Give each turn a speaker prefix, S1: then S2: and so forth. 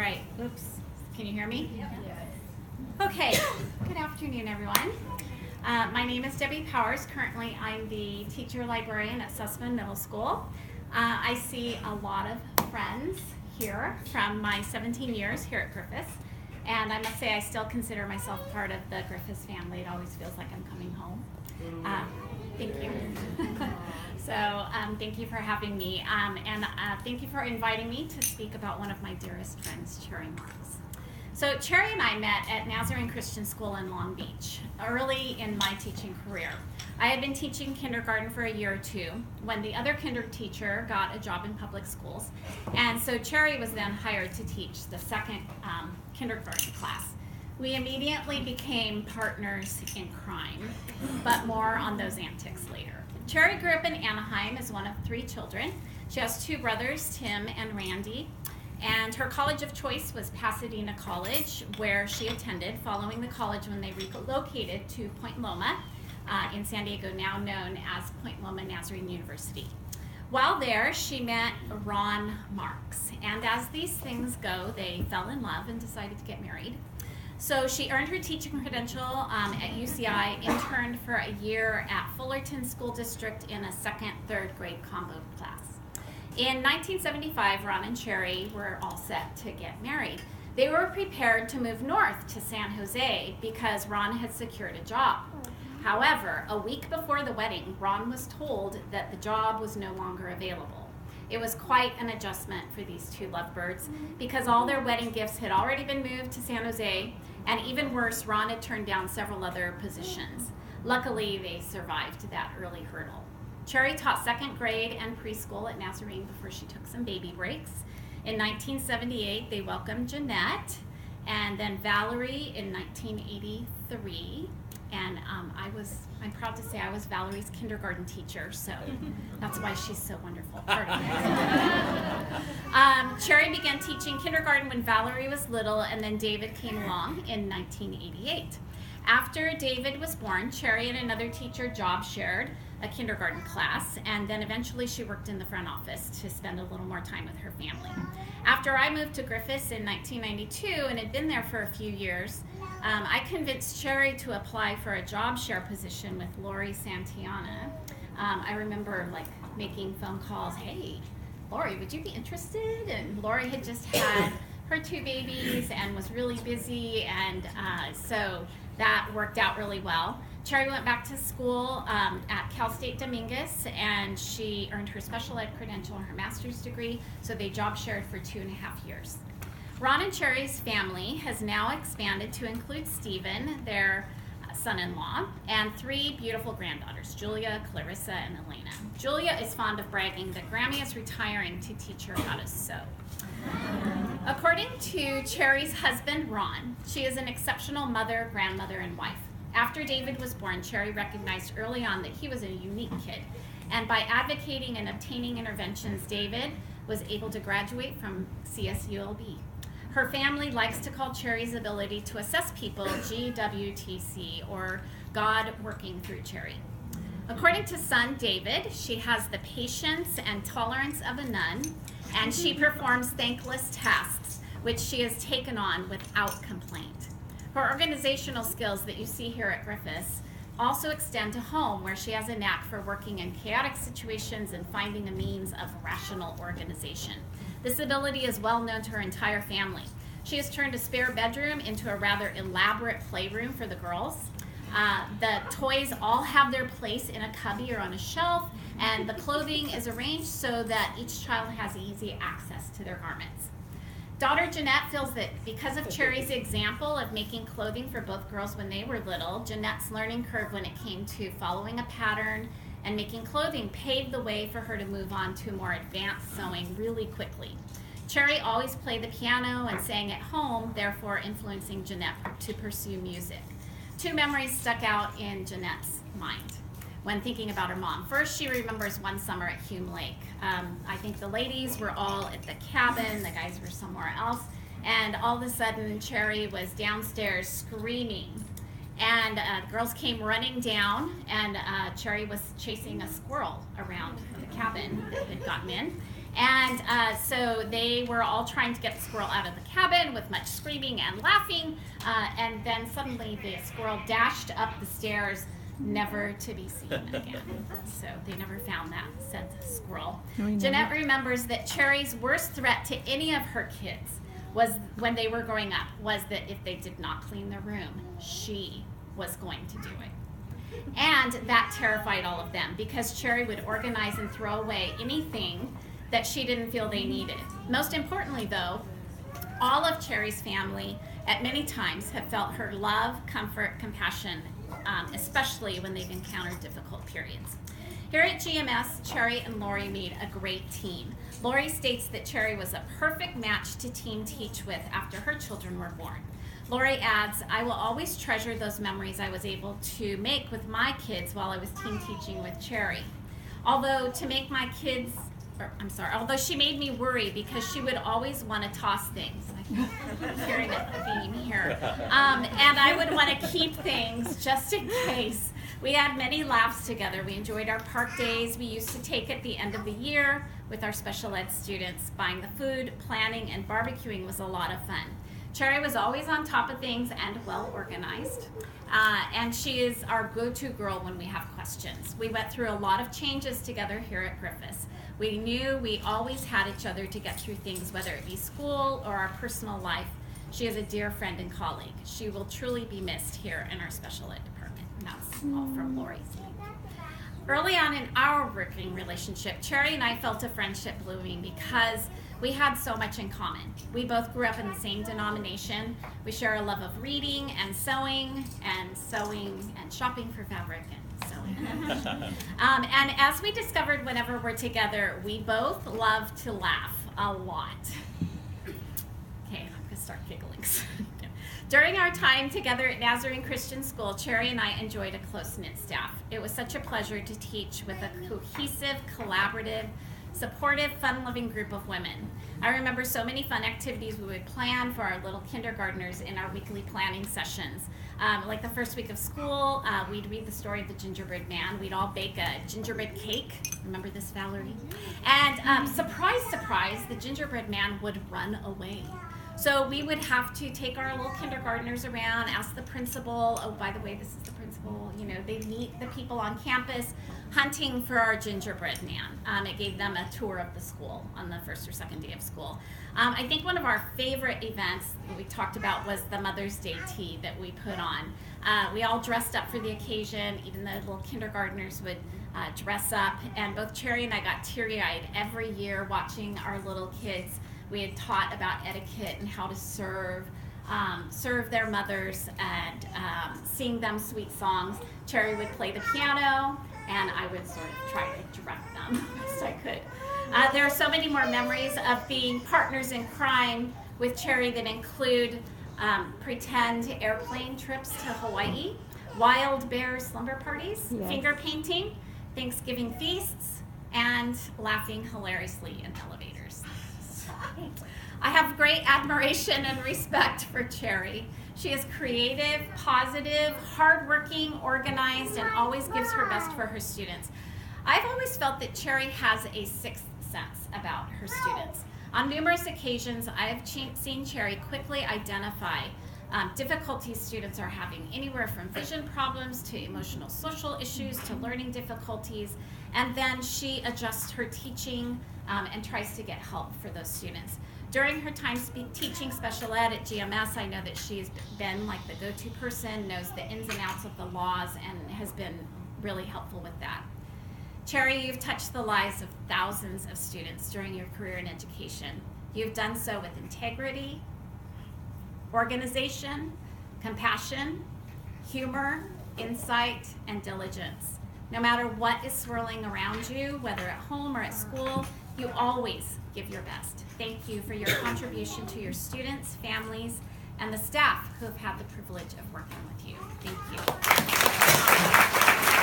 S1: right. Oops. Can you hear me?
S2: Yes.
S1: Okay. Good afternoon, everyone. My name is Debbie Powers. Currently, I'm the teacher librarian at Sussman Middle School. I see a lot of friends here from my 17 years here at Griffiths. And I must say I still consider myself part of the Griffiths family. It always feels like I'm coming home. Thank you. Thank you for having me. And thank you for inviting me to speak about one of my dearest friends, Cherry Marks. So Cherry and I met at Nazarene Christian School in Long Beach early in my teaching career. I had been teaching kindergarten for a year or two when the other kinder teacher got a job in public schools. And so Cherry was then hired to teach the second kindergarten class. We immediately became partners in crime, but more on those antics later. Cherry grew up in Anaheim as one of 3 children. She has 2 brothers, Tim and Randy, and her college of choice was Pasadena College, where she attended following the college when they relocated to Point Loma in San Diego, now known as Point Loma Nazarene University. While there, she met Ron Marks, and as these things go, they fell in love and decided to get married. So she earned her teaching credential at UCI, interned for a year at Fullerton School District in a 2nd, 3rd grade combo class. In 1975, Ron and Cherry were all set to get married. They were prepared to move north to San Jose because Ron had secured a job. However, a week before the wedding, Ron was told that the job was no longer available. It was quite an adjustment for these 2 lovebirds because all their wedding gifts had already been moved to San Jose, and even worse, Ron had turned down several other positions. Luckily, they survived that early hurdle. Cherry taught 2nd grade and preschool at Nazarene before she took some baby breaks. In 1978, they welcomed Jeanette, and then Valerie in 1983. And I'm proud to say I was Valerie's kindergarten teacher, so that's why she's so wonderful. Cherry began teaching kindergarten when Valerie was little, and then David came along in 1988. After David was born, Cherry and another teacher job shared a kindergarten class, and then eventually she worked in the front office to spend a little more time with her family. After I moved to Griffiths in 1992 and had been there for a few years, I convinced Cherry to apply for a job share position with Lori Santillana. I remember making phone calls, hey, Lori, would you be interested? And Lori had just had her 2 babies and was really busy, and so that worked out really well. Cherry went back to school at Cal State Dominguez, and she earned her special ed credential and her master's degree, so they job shared for 2.5 years. Ron and Cherry's family has now expanded to include Stephen, their son-in-law, and 3 beautiful granddaughters, Julia, Clarissa, and Elena. Julia is fond of bragging that Grammy is retiring to teach her how to sew. According to Cherry's husband, Ron, she is an exceptional mother, grandmother, and wife. After David was born, Cherry recognized early on that he was a unique kid, and by advocating and obtaining interventions, David was able to graduate from CSULB. Her family likes to call Cherry's ability to assess people GWTC, or God working through Cherry. According to son David, she has the patience and tolerance of a nun, and she performs thankless tasks, which she has taken on without complaint. Her organizational skills that you see here at Griffiths also extend to home, where she has a knack for working in chaotic situations and finding a means of rational organization. This ability is well known to her entire family. She has turned a spare bedroom into a rather elaborate playroom for the girls. The toys all have their place in a cubby or on a shelf, and the clothing is arranged so that each child has easy access to their garments. Daughter Jeanette feels that because of Cherry's example of making clothing for both girls when they were little, Jeanette's learning curve when it came to following a pattern and making clothing paved the way for her to move on to more advanced sewing really quickly. Cherry always played the piano and sang at home, therefore influencing Jeanette to pursue music. 2 memories stuck out in Jeanette's mind when thinking about her mom. First, she remembers one summer at Hume Lake. I think the ladies were all at the cabin, the guys were somewhere else, and all of a sudden Cherry was downstairs screaming, and girls came running down, and Cherry was chasing a squirrel around the cabin that had gotten in, And so they were all trying to get the squirrel out of the cabin with much screaming and laughing. And then suddenly the squirrel dashed up the stairs, never to be seen again. So they never found that, said the squirrel. Jeanette remembers that Cherry's worst threat to any of her kids was, when they were growing up, was that if they did not clean their room, she was going to do it. And that terrified all of them, because Cherry would organize and throw away anything that she didn't feel they needed. Most importantly, though, all of Cherry's family at many times have felt her love, comfort, compassion, especially when they've encountered difficult periods. Here at GMS, Cherry and Lori made a great team. Lori states that Cherry was a perfect match to team teach with after her children were born. Lori adds, "I will always treasure those memories I was able to make with my kids while I was team teaching with Cherry. Although she made me worry because she would always want to toss things." I'm hearing a theme here. And I would want to keep things just in case. We had many laughs together. We enjoyed our park days we used to take at the end of the year with our special ed students. Buying the food, planning, and barbecuing was a lot of fun. Cherry was always on top of things and well organized. And she is our go-to girl when we have questions. We went through a lot of changes together here at Griffis. We knew we always had each other to get through things, whether it be school or our personal life. She is a dear friend and colleague. She will truly be missed here in our special ed department. And that's all from Lori's. Early on in our working relationship, Cherry and I felt a friendship blooming because we had so much in common. We both grew up in the same denomination. We share a love of reading and sewing and shopping for fabric and sewing. And as we discovered whenever we're together, we both love to laugh a lot. Okay, I'm gonna start giggling. During our time together at Nazarene Christian School, Cherry and I enjoyed a close-knit staff. It was such a pleasure to teach with a cohesive, collaborative, supportive, fun-loving group of women. I remember so many fun activities we would plan for our little kindergartners in our weekly planning sessions. Like the first week of school, we'd read the story of the gingerbread man. We'd all bake a gingerbread cake. Remember this, Valerie? And surprise, surprise, the gingerbread man would run away. So we would have to take our little kindergartners around, ask the principal, oh, by the way, this is the principal, they'd meet the people on campus hunting for our gingerbread man. It gave them a tour of the school on the first or second day of school. I think one of our favorite events that we talked about was the Mother's Day tea that we put on. We all dressed up for the occasion. Even the little kindergartners would dress up, and both Cherry and I got teary-eyed every year watching our little kids. We had taught about etiquette and how to serve their mothers and sing them sweet songs. Cherry would play the piano, and I would sort of try to direct them best I could. There are so many more memories of being partners in crime with Cherry that include pretend airplane trips to Hawaii, wild bear slumber parties, yes, finger painting, Thanksgiving feasts, and laughing hilariously in elevators. I have great admiration and respect for Cherry. She is creative, positive, hardworking, organized, and always gives her best for her students. I've always felt that Cherry has a sixth sense about her students. On numerous occasions, I have seen Cherry quickly identify difficulties students are having, anywhere from vision problems to emotional social issues to learning difficulties, and then she adjusts her teaching and tries to get help for those students. During her time teaching special ed at GMS, I know that she's been like the go-to person, knows the ins and outs of the laws, and has been really helpful with that. Cherry, you've touched the lives of thousands of students during your career in education. You've done so with integrity, organization, compassion, humor, insight, and diligence. No matter what is swirling around you, whether at home or at school, you always give your best. Thank you for your contribution to your students, families, and the staff who have had the privilege of working with you. Thank you.